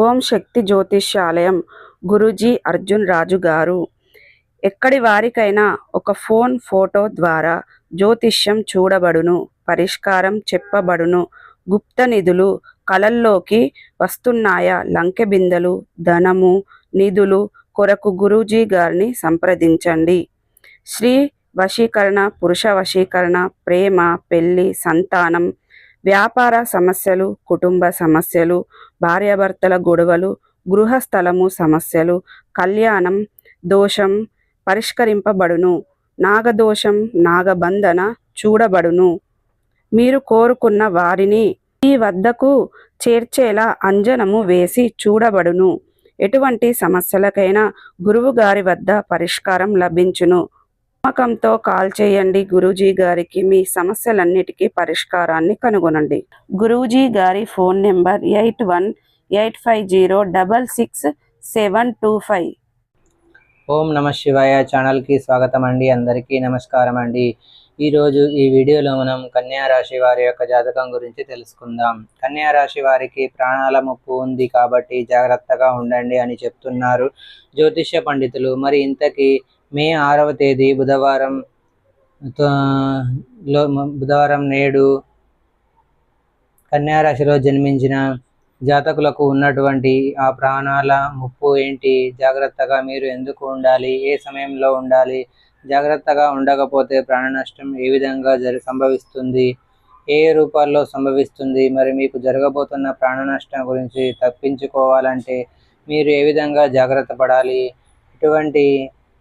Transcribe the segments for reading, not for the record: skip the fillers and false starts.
ఓం శక్తి జ్యోతిష్యాలయం గురూజీ అర్జున్ రాజు గారు. ఎక్కడి వారికైనా ఒక ఫోటో ద్వారా జ్యోతిష్యం చూడబడును, పరిష్కారం చెప్పబడును. గుప్త నిధులు కలల్లోకి వస్తున్నాయా? లంకె బిందెలు, ధనము, నిధులు కొరకు గురూజీ గారిని సంప్రదించండి. స్త్రీ వశీకరణ, పురుష వశీకరణ, ప్రేమ, పెళ్లి, సంతానం, వ్యాపార సమస్యలు, కుటుంబ సమస్యలు, భార్యాభర్తల గొడవలు, గృహస్థలము సమస్యలు, కళ్యాణం దోషం పరిష్కరింపబడును. నాగదోషం, నాగబంధన చూడబడును. మీరు కోరుకున్న వారిని మీ వద్దకు చేర్చేలా అంజనము వేసి చూడబడును. ఎటువంటి సమస్యలకైనా గురువు గారి వద్ద పరిష్కారం లభించును. నమ్మకంతో కాల్ చేయండి. గురూజీ గారికి మీ సమస్యలన్నిటికీ పరిష్కారాన్ని కనుగొనండి. గురూజీ గారి ఫోన్ నెంబర్ 8185066725. ఓం నమ శివాయ ఛానల్కి స్వాగతం అండి. అందరికీ నమస్కారం అండి. ఈరోజు ఈ వీడియోలో మనం కన్యా రాశి వారి యొక్క జాతకం గురించి తెలుసుకుందాం. కన్యా రాశి వారికి ప్రాణాల ముప్పు ఉంది కాబట్టి జాగ్రత్తగా ఉండండి అని చెప్తున్నారు జ్యోతిష్య పండితులు. మరి ఇంతకీ మే 6వ తేదీ బుధవారం నేడు కన్యా రాశిలో జన్మించిన జాతకులకు ఉన్నటువంటి ఆ ప్రాణాల ముప్పు ఏంటి? జాగ్రత్తగా మీరు ఎందుకు ఉండాలి? ఏ సమయంలో ఉండాలి? జాగ్రత్తగా ఉండకపోతే ప్రాణ నష్టం ఏ విధంగా సంభవిస్తుంది? ఏ రూపాల్లో సంభవిస్తుంది? మరి మీకు జరగబోతున్న ప్రాణ నష్టం గురించి తప్పించుకోవాలంటే మీరు ఏ విధంగా జాగ్రత్త పడాలి? ఇటువంటి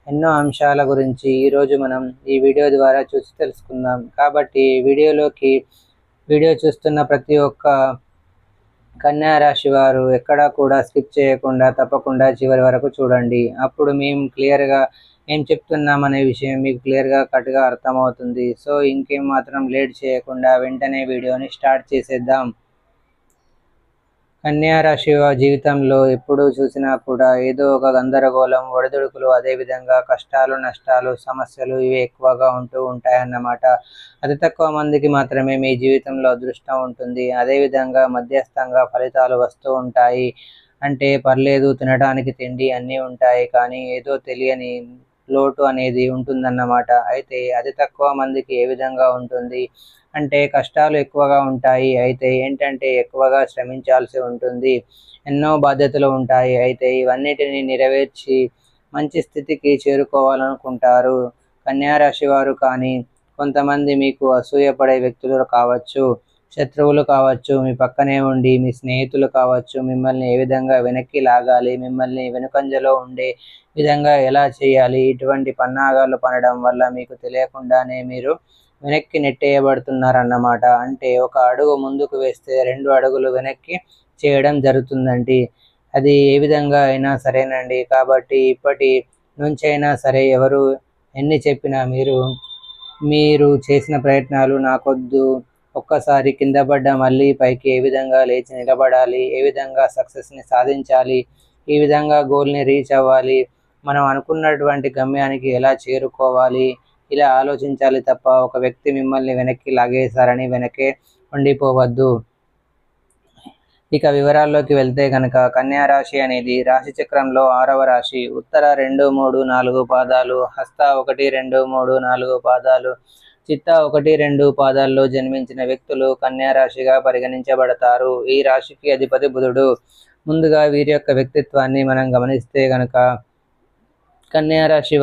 ఎన్నో అంశాల గురించి ఈరోజు మనం ఈ వీడియో ద్వారా చూసి తెలుసుకుందాం. కాబట్టి వీడియో చూస్తున్న ప్రతి ఒక్క కన్యా రాశి వారు ఎక్కడా కూడా స్కిప్ చేయకుండా తప్పకుండా చివరి వరకు చూడండి. అప్పుడు మేము క్లియర్గా ఏం చెప్తున్నామనే విషయం మీకు క్లియర్గా కరెక్ట్గా అర్థమవుతుంది. సో ఇంకేం మాత్రం లేట్ చేయకుండా వెంటనే వీడియోని స్టార్ట్ చేసేద్దాం. కన్యా రాశి జీవితంలో ఎప్పుడు చూసినా కూడా ఏదో ఒక గందరగోళం, ఒడిదుడుకులు, అదేవిధంగా కష్టాలు, నష్టాలు, సమస్యలు ఇవి ఎక్కువగా ఉంటూ ఉంటాయన్నమాట. అతి తక్కువ మందికి మాత్రమే మీ జీవితంలో అదృష్టం ఉంటుంది. అదేవిధంగా మధ్యస్థంగా ఫలితాలు వస్తూ ఉంటాయి. అంటే పర్లేదు, తినడానికి తిండి అన్నీ ఉంటాయి, కానీ ఏదో తెలియని లోటు అనేది ఉంటుందన్నమాట. అయితే అతి తక్కువ మందికి ఏ విధంగా ఉంటుంది అంటే కష్టాలు ఎక్కువగా ఉంటాయి. అయితే ఏంటంటే ఎక్కువగా శ్రమించాల్సి ఉంటుంది. ఎన్నో బాధ్యతలు ఉంటాయి. అయితే ఇవన్నిటిని నెరవేర్చి మంచి స్థితికి చేరుకోవాలనుకుంటారు కన్యా రాశి వారు. కానీ కొంతమంది మీకు అసూయపడే వ్యక్తులు కావచ్చు, శత్రువులు కావచ్చు, మీ పక్కనే ఉండి మీ స్నేహితులు కావచ్చు, మిమ్మల్ని ఏ విధంగా వెనక్కి లాగాలి, మిమ్మల్ని వెనుకంజలో ఉండే విధంగా ఎలా చేయాలి, ఇటువంటి పన్నాగాలు పనడం వల్ల మీకు తెలియకుండానే మీరు వెనక్కి నెట్టేయబడుతున్నారన్నమాట. అంటే ఒక అడుగు ముందుకు వేస్తే 2 అడుగులు వెనక్కి చేయడం జరుగుతుందండి. అది ఏ విధంగా అయినా సరేనండి. కాబట్టి ఇప్పటి నుంచైనా సరే ఎవరు ఎన్ని చెప్పినా మీరు చేసిన ప్రయత్నాలు నాకొద్దు, ఒక్కసారి కింద పడ్డ మళ్ళీ పైకి ఏ విధంగా లేచి నిలబడాలి, ఏ విధంగా సక్సెస్ని సాధించాలి, ఈ విధంగా గోల్ని రీచ్ అవ్వాలి, మనం అనుకున్నటువంటి గమ్యానికి ఎలా చేరుకోవాలి, ఇలా ఆలోచించాలి తప్ప ఒక వ్యక్తి మిమ్మల్ని వెనక్కి లాగేశారని వెనకే ఉండిపోవద్దు. ఇక వివరాల్లోకి వెళ్తే కనుక కన్యా రాశి అనేది రాశి చక్రంలో 6వ రాశి. ఉత్తర 2, 3, 4 పాదాలు, హస్త 1, 2, 3, 4 పాదాలు, చిత్త 1, 2 పాదాల్లో జన్మించిన వ్యక్తులు కన్యా రాశిగా పరిగణించబడతారు. ఈ రాశికి అధిపతి బుధుడు. ముందుగా వీరి యొక్క వ్యక్తిత్వాన్ని మనం గమనిస్తే కనుక కన్యా రాశి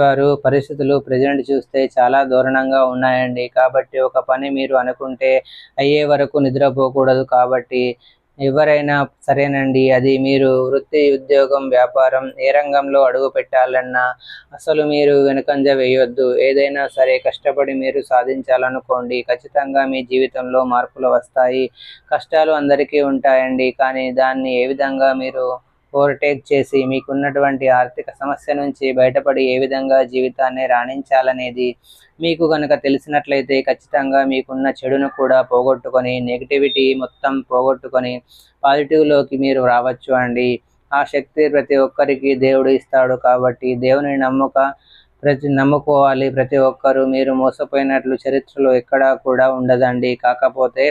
వారు పరిస్థితులు ప్రజెంట్ చూస్తే చాలా దారుణంగా ఉన్నాయండి. కాబట్టి ఒక పని మీరు అనుకుంటే అయ్యే వరకు నిద్రపోకూడదు. కాబట్టి ఎవరైనా సరేనండి, అది మీరు వృత్తి, ఉద్యోగం, వ్యాపారం, ఏ రంగంలో అడుగు పెట్టాలన్నా అసలు మీరు వెనుకంజ వేయొద్దు. ఏదైనా సరే కష్టపడి మీరు సాధించాలనుకోండి. ఖచ్చితంగా మీ జీవితంలో మార్పులు వస్తాయి. కష్టాలు అందరికీ ఉంటాయండి, కానీ దాన్ని ఏ విధంగా మీరు ఓవర్టేక్ చేసి మీకున్నటువంటి ఆర్థిక సమస్య నుంచి బయటపడి ఏ విధంగా జీవితాన్ని రాణించాలనేది మీకు కనుక తెలిసినట్లయితే ఖచ్చితంగా మీకున్న చెడును కూడా పోగొట్టుకొని, నెగిటివిటీ మొత్తం పోగొట్టుకొని పాజిటివ్లోకి మీరు రావచ్చు అండి. ఆ శక్తి ప్రతి ఒక్కరికి దేవుడు ఇస్తాడు. కాబట్టి దేవుని నమ్ముకోవాలి ప్రతి ఒక్కరు. మీరు మోసపోయినట్లు చరిత్రలో ఎక్కడా కూడా ఉండదండి. కాకపోతే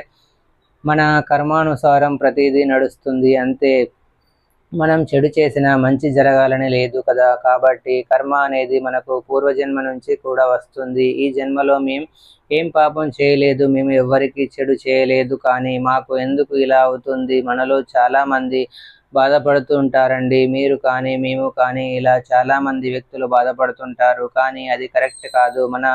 మన కర్మానుసారం ప్రతిదీ నడుస్తుంది అంతే. మనం చెడు చేసినా మంచి జరగాలని లేదు కదా. కాబట్టి కర్మ అనేది మనకు పూర్వజన్మ నుంచి కూడా వస్తుంది. ఈ జన్మలో మేము ఏం పాపం చేయలేదు, మేము ఎవ్వరికి చెడు చేయలేదు, కానీ మాకు ఎందుకు ఇలా అవుతుంది. మనలో చాలామంది బాధపడుతూ ఉంటారండి. మీరు కానీ మేము కానీ ఇలా చాలామంది వ్యక్తులు బాధపడుతుంటారు. కానీ అది కరెక్ట్ కాదు. మన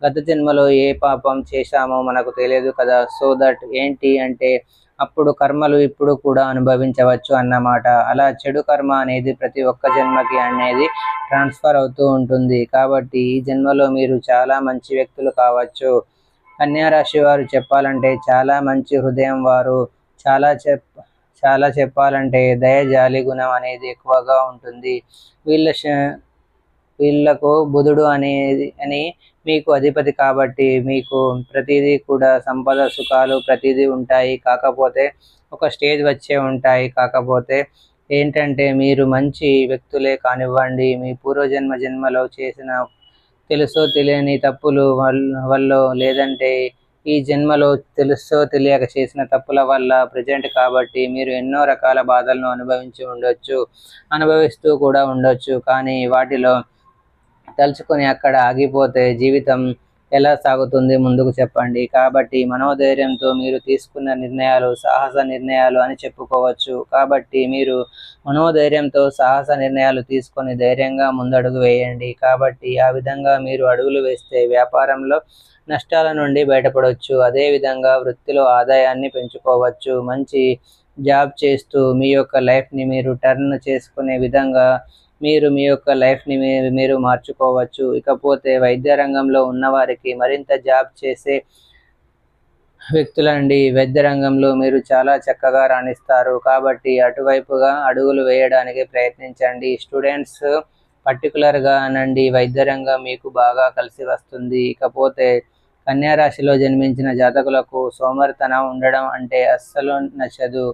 గత జన్మలో ఏ పాపం చేశామో మనకు తెలియదు కదా. సో దట్ ఏంటి అంటే అప్పుడు కర్మలు ఇప్పుడు కూడా అనుభవించవచ్చు అన్నమాట. అలా చెడు కర్మ అనేది ప్రతి ఒక్క జన్మకి అనేది ట్రాన్స్ఫర్ అవుతూ ఉంటుంది. కాబట్టి ఈ జన్మలో మీరు చాలా మంచి వ్యక్తులు కావచ్చు. కన్యా రాశి వారు చెప్పాలంటే చాలా మంచి హృదయం వారు. చాలా చెప్పాలంటే దయ జాలి గుణం అనేది ఎక్కువగా ఉంటుంది. వీళ్ళకు బుధుడు అని మీకు అధిపతి కాబట్టి మీకు ప్రతిదీ కూడా సంపద సుఖాలు ప్రతిదీ ఉంటాయి. కాకపోతే ఒక స్టేజ్ వచ్చే ఉంటాయి. కాకపోతే ఏంటంటే మీరు మంచి వ్యక్తులే కానివ్వండి, మీ జన్మలో చేసిన తెలుసో తెలియని తప్పులు వల్ల లేదంటే ఈ జన్మలో తెలుసో తెలియక చేసిన తప్పుల వల్ల ప్రజెంట్ కాబట్టి మీరు ఎన్నో రకాల బాధలను అనుభవిస్తూ కూడా ఉండొచ్చు. కానీ వాటిలో తలుచుకొని అక్కడ ఆగిపోతే జీవితం ఎలా సాగుతుంది ముందుకు చెప్పండి. కాబట్టి మనోధైర్యంతో మీరు తీసుకున్న నిర్ణయాలు సాహస నిర్ణయాలు అని చెప్పుకోవచ్చు. కాబట్టి మీరు మనోధైర్యంతో సాహస నిర్ణయాలు తీసుకొని ధైర్యంగా ముందడుగు వేయండి. కాబట్టి ఆ విధంగా మీరు అడుగులు వేస్తే వ్యాపారంలో నష్టాల నుండి బయటపడవచ్చు. అదేవిధంగా వృత్తిలో ఆదాయాన్ని పెంచుకోవచ్చు. మంచి జాబ్ చేస్తూ మీ యొక్క లైఫ్ని మీరు టర్న్ చేసుకునే విధంగా మీ యొక్క లైఫ్ని మీరు మార్చుకోవచ్చు. ఇకపోతే వైద్య రంగంలో ఉన్నవారికి మరింత జాబ్ చేసే వ్యక్తులండి. వైద్య రంగంలో మీరు చాలా చక్కగా రాణిస్తారు. కాబట్టి అటువైపుగా అడుగులు వేయడానికి ప్రయత్నించండి. స్టూడెంట్స్ పర్టికులర్గా అనండి వైద్య రంగం మీకు బాగా కలిసి వస్తుంది. ఇకపోతే కన్యా రాశిలో జన్మించిన జాతకులకు సోమరితనం ఉండడం అంటే అస్సలు నచ్చదు.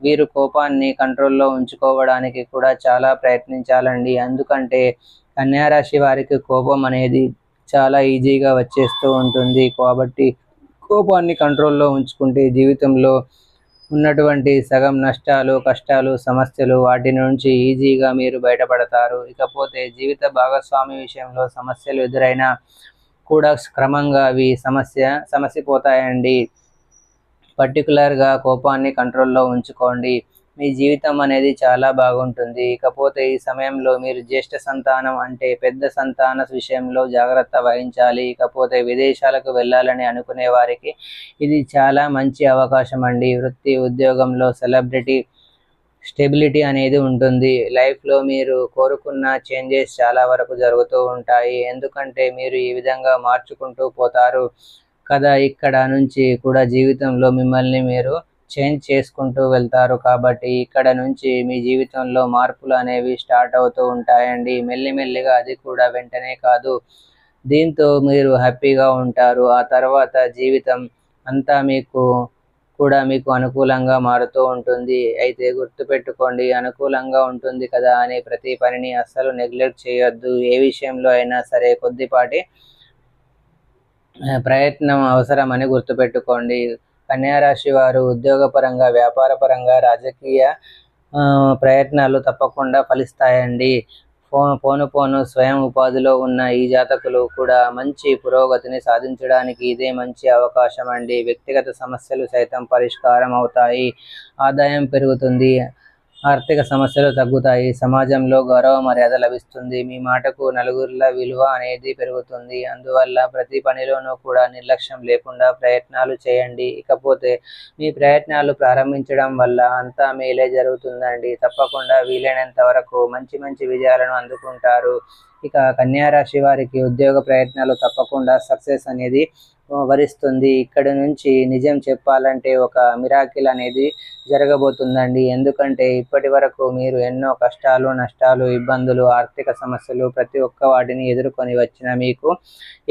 వీరు కోపాన్ని కంట్రోల్లో ఉంచుకోవడానికి కూడా చాలా ప్రయత్నించాలండి. ఎందుకంటే కన్యా రాశి వారికి కోపం అనేది చాలా ఈజీగా వచ్చేస్తూ ఉంటుంది. కాబట్టి కోపాన్ని కంట్రోల్లో ఉంచుకుంటే జీవితంలో ఉన్నటువంటి సగం నష్టాలు, కష్టాలు, సమస్యలు వాటి నుంచి ఈజీగా మీరు బయటపడతారు. ఇకపోతే జీవిత భాగస్వామి విషయంలో సమస్యలు ఎదురైనా కూడా క్రమంగా అవి సమసిపోతాయండి. పర్టికులర్గా కోపాన్ని కంట్రోల్లో ఉంచుకోండి. మీ జీవితం అనేది చాలా బాగుంటుంది. ఇకపోతే ఈ సమయంలో మీరు జ్యేష్ఠ సంతానం అంటే పెద్ద సంతాన విషయంలో జాగ్రత్త వహించాలి. ఇకపోతే విదేశాలకు వెళ్ళాలని అనుకునే వారికి ఇది చాలా మంచి అవకాశం అండి. వృత్తి ఉద్యోగంలో స్టెబిలిటీ అనేది ఉంటుంది. లైఫ్లో మీరు కోరుకున్న చేంజెస్ చాలా వరకు జరుగుతూ ఉంటాయి. ఎందుకంటే మీరు ఈ విధంగా మార్చుకుంటూ పోతారు కదా. ఇక్కడ నుంచి కూడా జీవితంలో మిమ్మల్ని మీరు చేంజ్ చేసుకుంటూ వెళ్తారు. కాబట్టి ఇక్కడ నుంచి మీ జీవితంలో మార్పులు అనేవి స్టార్ట్ అవుతూ ఉంటాయండి. మెల్లిమెల్లిగా, అది కూడా వెంటనే కాదు. దీంతో మీరు హ్యాపీగా ఉంటారు. ఆ తర్వాత జీవితం అంతా మీకు అనుకూలంగా మారుతూ ఉంటుంది. అయితే గుర్తుపెట్టుకోండి, అనుకూలంగా ఉంటుంది కదా అని ప్రతి పనిని అస్సలు నెగ్లెక్ట్ చేయొద్దు. ఏ విషయంలో అయినా సరే కొద్దిపాటి ప్రయత్నం అవసరమని గుర్తుపెట్టుకోండి. కన్యా రాశి వారు ఉద్యోగపరంగా, వ్యాపారపరంగా, రాజకీయ ప్రయత్నాలు తప్పకుండా ఫలిస్తాయండి. పోను స్వయం ఉపాధిలో ఉన్న ఈ జాతకులు కూడా మంచి పురోగతిని సాధించడానికి ఇదే మంచి అవకాశం అండి. వ్యక్తిగత సమస్యలు సైతం పరిష్కారం అవుతాయి. ఆదాయం పెరుగుతుంది. ఆర్థిక సమస్యలు తగ్గుతాయి. సమాజంలో గౌరవ మర్యాద లభిస్తుంది. మీ మాటకు నలుగురిలో విలువ అనేది పెరుగుతుంది. అందువల్ల ప్రతి పనిలోనూ కూడా నిర్లక్ష్యం లేకుండా ప్రయత్నాలు చేయండి. ఇకపోతే మీ ప్రయత్నాలు ప్రారంభించడం వల్ల అంతా మేలే జరుగుతుందండి. తప్పకుండా వీలైనంత వరకు మంచి మంచి విజయాలను అందుకుంటారు. ఇక కన్యా రాశి వారికి ఉద్యోగ ప్రయత్నాలు తప్పకుండా సక్సెస్ అనేది వరిస్తుంది. ఇక్కడి నుంచి నిజం చెప్పాలంటే ఒక మిరాకిల్ అనేది జరగబోతుందండి. ఎందుకంటే ఇప్పటి వరకు మీరు ఎన్నో కష్టాలు, నష్టాలు, ఇబ్బందులు, ఆర్థిక సమస్యలు ప్రతి ఒక్క వాటిని ఎదుర్కొని వచ్చిన మీకు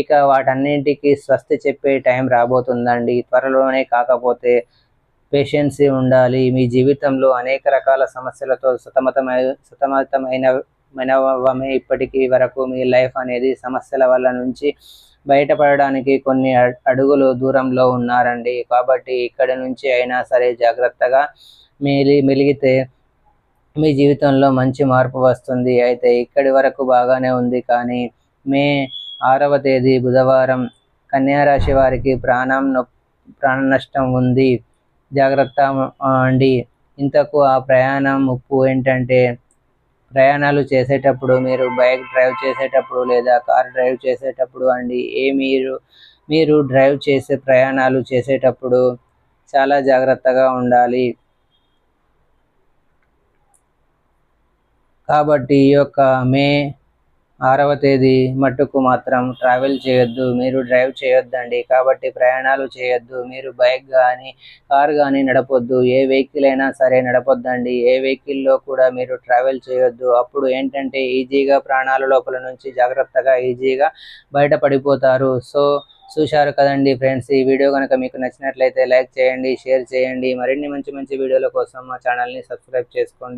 ఇక వాటన్నింటికి స్వస్తి చెప్పే టైం రాబోతుందండి త్వరలోనే. కాకపోతే పేషెన్సీ ఉండాలి. మీ జీవితంలో అనేక రకాల సమస్యలతో సతమతమైన మనవమే ఇప్పటికీ వరకు మీ లైఫ్ అనేది సమస్యల వల్ల నుంచి బయటపడడానికి కొన్ని అడుగులు దూరంలో ఉన్నారండి. కాబట్టి ఇక్కడి నుంచి అయినా సరే జాగ్రత్తగా మెలిగితే మీ జీవితంలో మంచి మార్పు వస్తుంది. అయితే ఇక్కడి వరకు బాగానే ఉంది, కానీ మే 6వ తేదీ బుధవారం కన్యా రాశి వారికి ప్రాణ నష్టం ఉంది. జాగ్రత్త అండి. ఇంతకు ఆ ప్రయాణం ముప్పు ఏంటంటే, ప్రయాణాలు చేసేటప్పుడు మీరు బైక్ డ్రైవ్ చేసేటప్పుడు లేదా కార్ డ్రైవ్ చేసేటప్పుడు అండి, మీరు డ్రైవ్ చేసే ప్రయాణాలు చేసేటప్పుడు చాలా జాగ్రత్తగా ఉండాలి. కాబట్టి ఈ యొక్క మే 6వ తేదీ మట్టుకు మాత్రం ట్రావెల్ చేయొద్దు, మీరు డ్రైవ్ చేయొద్దండి. కాబట్టి ప్రయాణాలు చేయొద్దు. మీరు బైక్ కానీ కార్ కానీ నడపొద్దు. ఏ వెహికల్ అయినా సరే నడపొద్దండి. ఏ వెహికల్లో కూడా మీరు ట్రావెల్ చేయొద్దు. అప్పుడు ఏంటంటే ఈజీగా ప్రాణాల లోపల నుంచి జాగ్రత్తగా ఈజీగా బయటపడిపోతారు. సో చూశారు కదండి ఫ్రెండ్స్, ఈ వీడియో కనుక మీకు నచ్చినట్లయితే లైక్ చేయండి, షేర్ చేయండి. మరిన్ని మంచి మంచి వీడియోల కోసం మా ఛానల్ని సబ్స్క్రైబ్ చేసుకోండి.